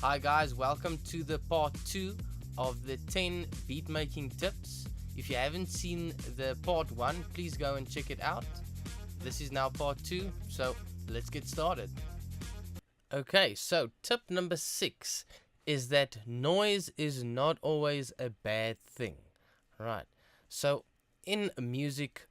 Hi guys, welcome to the part 2 of the 10 beat making tips. If you haven't seen the part 1, please go and check it out. This is now part 2, so let's get started. Okay, so tip number 6 is that noise is not always a bad thing. Right. So in music,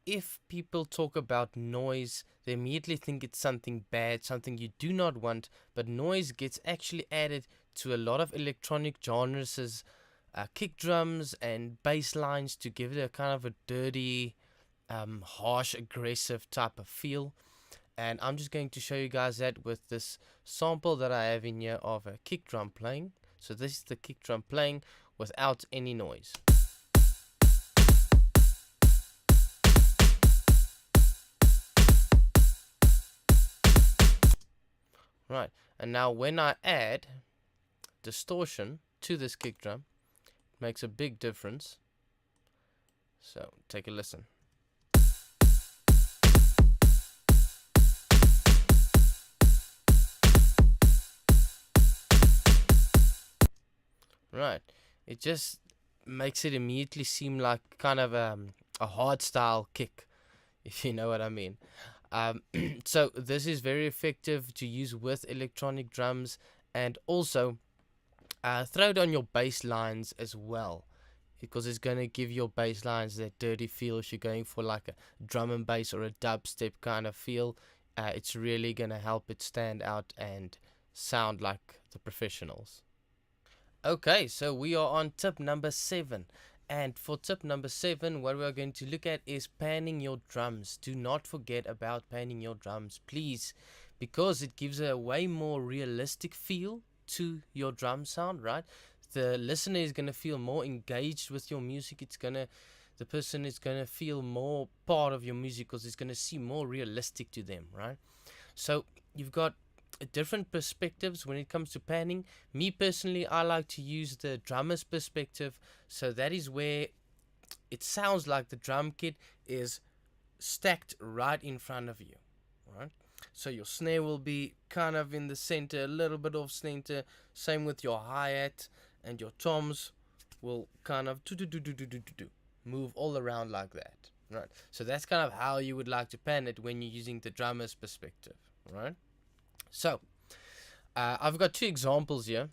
if people talk about noise, they immediately think it's something bad, something you do not want, but noise gets actually added to a lot of electronic genres as kick drums and bass lines to give it a kind of a dirty, harsh, aggressive type of feel. And I'm just going to show you guys that with this sample that I have in here of a kick drum playing. So this is the kick drum playing without any noise. Right, and now when I add distortion to this kick drum, it makes a big difference. So take a listen. Right, it just makes it immediately seem like kind of a hard style kick, if you know what I mean. So this is very effective to use with electronic drums, and also throw it on your bass lines as well, because it's going to give your bass lines that dirty feel. If you're going for like a drum and bass or a dubstep kind of feel, it's really going to help it stand out and sound like the professionals. Okay, so we are on tip number 7. And for tip number 7, what we're going to look at is panning your drums. Do not forget about panning your drums, please, because it gives a way more realistic feel to your drum sound, right? The listener is going to feel more engaged with your music. The person is going to feel more part of your music because it's going to seem more realistic to them, right? So you've got different perspectives when it comes to panning. Me personally, I like to use the drummer's perspective, so that is where it sounds like the drum kit is stacked right in front of you, right? So your snare will be kind of in the center, a little bit off center. Same with your hi-hat, and your toms will kind of move all around like that, right? So that's kind of how you would like to pan it when you're using the drummer's perspective, right? So, I've got 2 examples here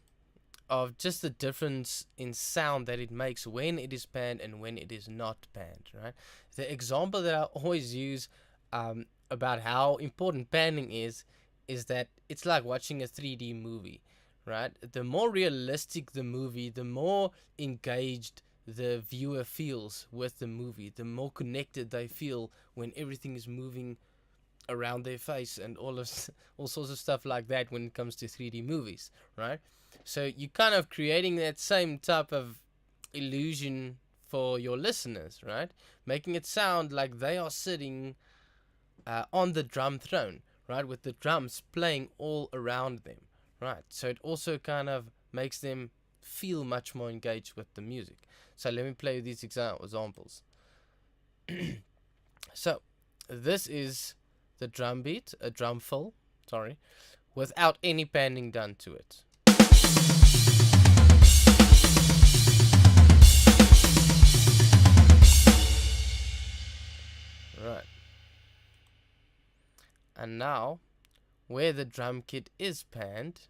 of just the difference in sound that it makes when it is panned and when it is not panned, right? The example that I always use about how important panning is that it's like watching a 3D movie, right? The more realistic the movie, the more engaged the viewer feels with the movie, the more connected they feel when everything is moving around their face and all sorts of stuff like that when it comes to 3D movies, right? So you're kind of creating that same type of illusion for your listeners, right? Making it sound like they are sitting on the drum throne, right, with the drums playing all around them, right? So it also kind of makes them feel much more engaged with the music. So let me play these examples. So this is the drum beat, a drum fill, without any panning done to it. Right. And now, where the drum kit is panned,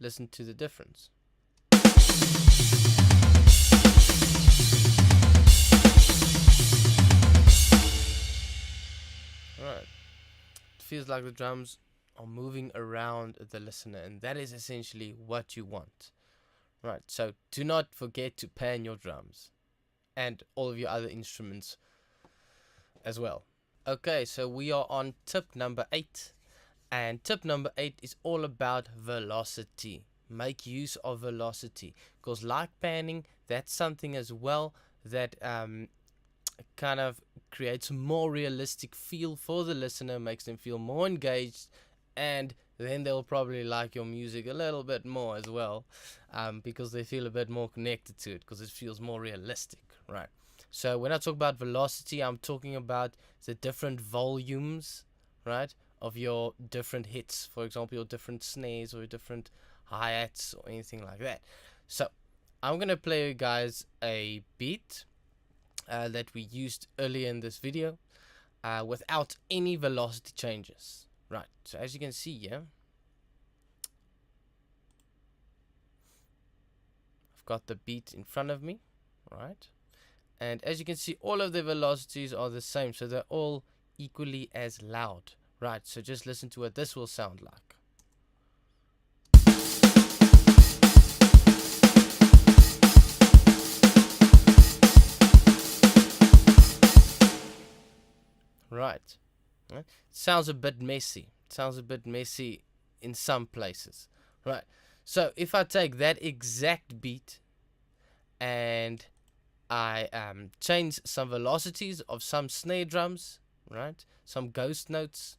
listen to the difference. Right. It feels like the drums are moving around the listener, and that is essentially what you want. Right. So do not forget to pan your drums and all of your other instruments as well. Okay, so we are on tip number 8, and tip number 8 is all about velocity. Make use of velocity, because like panning, that's something as well that kind of creates a more realistic feel for the listener, makes them feel more engaged, and then they'll probably like your music a little bit more as well, because they feel a bit more connected to it, because it feels more realistic, right? So when I talk about velocity, I'm talking about the different volumes, right, of your different hits, for example, your different snares or your different hi-hats or anything like that. So I'm gonna play you guys a beat that we used earlier in this video without any velocity changes. Right, so as you can see here, I've got the beat in front of me, right? And as you can see, all of the velocities are the same, so they're all equally as loud. Right, so just listen to what this will sound like. Right. Right. Sounds a bit messy. Sounds a bit messy in some places. Right. So if I take that exact beat and I change some velocities of some snare drums, right, some ghost notes,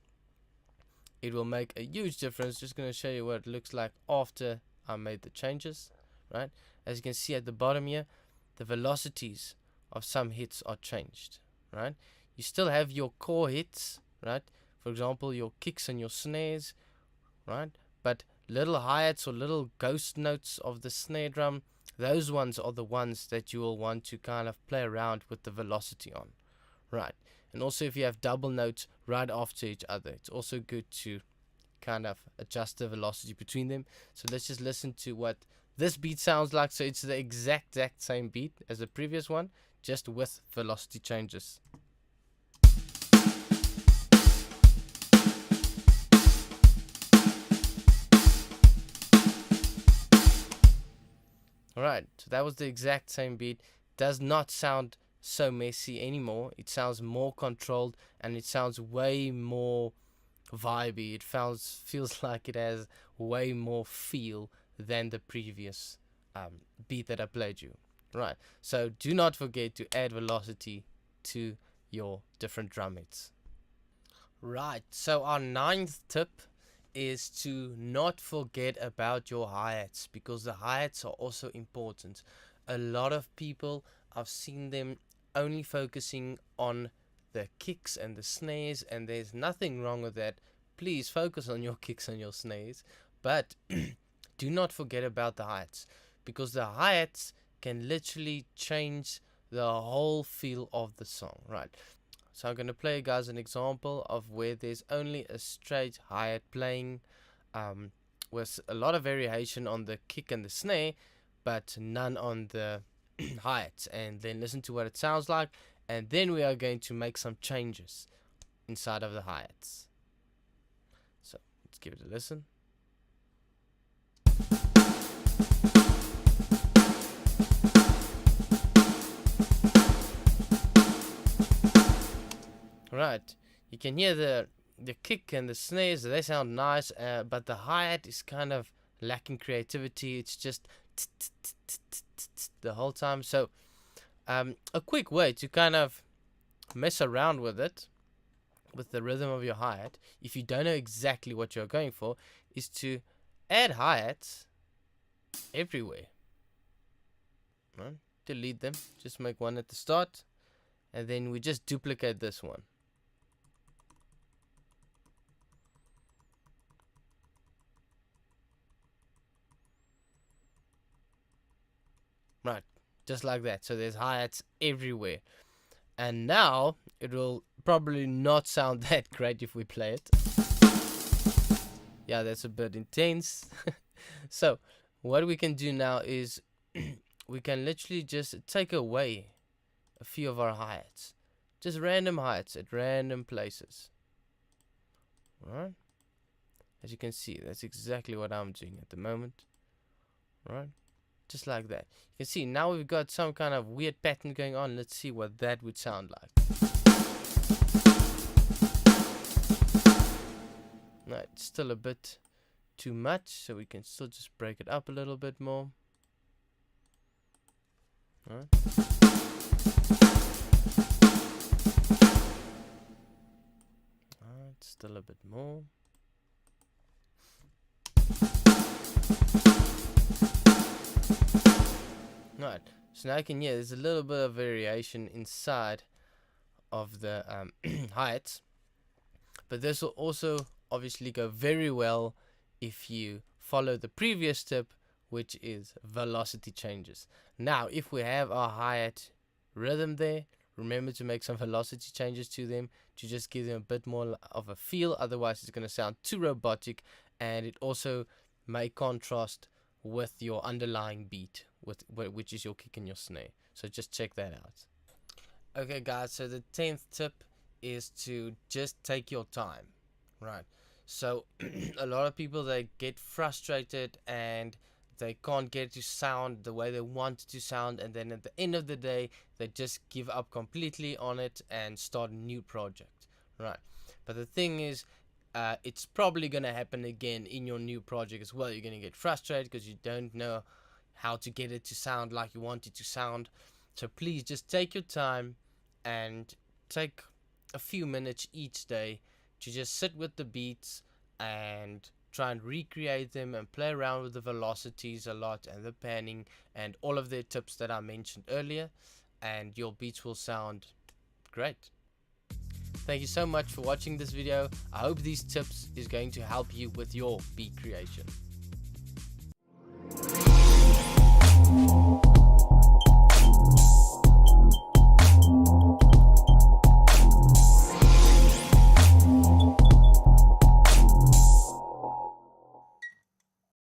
it will make a huge difference. Just going to show you what it looks like after I made the changes, right? As you can see at the bottom here, the velocities of some hits are changed, right? You still have your core hits, right? For example, your kicks and your snares, right? But little hi-hats or little ghost notes of the snare drum, those ones are the ones that you will want to kind of play around with the velocity on, right? And also if you have double notes right after each other, it's also good to kind of adjust the velocity between them. So let's just listen to what this beat sounds like. So it's the exact same beat as the previous one, just with velocity changes. Alright, so that was the exact same beat. Does not sound so messy anymore. It sounds more controlled and it sounds way more vibey. It feels like it has way more feel than the previous beat that I played you. Right, so do not forget to add velocity to your different drum hits. Right, so our 9th tip is to not forget about your hi-hats, because the hi-hats are also important. A lot of people, I've seen them only focusing on the kicks and the snares, and there's nothing wrong with that. Please focus on your kicks and your snares, but do not forget about the hi-hats, because the hi-hats can literally change the whole feel of the song, right? So I'm going to play you guys an example of where there's only a straight hi-hat playing with a lot of variation on the kick and the snare, but none on the hi-hats. And then listen to what it sounds like, and then we are going to make some changes inside of the hi-hats. So let's give it a listen. Right, you can hear the kick and the snares, they sound nice, but the hi-hat is kind of lacking creativity. It's just the whole time. So a quick way to kind of mess around with it, with the rhythm of your hi-hat, if you don't know exactly what you're going for, is to add hi-hats everywhere. Right? Delete them, just make one at the start, and then we just duplicate this one. Right, just like that. So there's hi-hats everywhere. And now it will probably not sound that great if we play it. Yeah, that's a bit intense. So what we can do now is we can literally just take away a few of our hi-hats. Just random hi-hats at random places. Alright? As you can see, that's exactly what I'm doing at the moment. Right? Just like that. You can see now we've got some kind of weird pattern going on. Let's see what that would sound like. No, it's still a bit too much, so we can still just break it up a little bit more. Alright. Alright, still a bit more. Right, so now you can hear there's a little bit of variation inside of the hi-hats, But this will also obviously go very well if you follow the previous tip, which is velocity changes. Now, if we have our hi-hat rhythm there, remember to make some velocity changes to them to just give them a bit more of a feel. Otherwise, it's going to sound too robotic, and it also may contrast with your underlying beat, which is your kick and your snare. So just check that out. Okay, guys, so the 10th tip is to just take your time, right? So a lot of people, they get frustrated and they can't get it to sound the way they want it to sound, and then at the end of the day they just give up completely on it and start a new project, right? But the thing is, it's probably going to happen again in your new project as well. You're going to get frustrated because you don't know how to get it to sound like you want it to sound. So please just take your time and take a few minutes each day to just sit with the beats and try and recreate them and play around with the velocities a lot and the panning and all of the tips that I mentioned earlier, and your beats will sound great. Thank you so much for watching this video. I hope these tips is going to help you with your beat creation.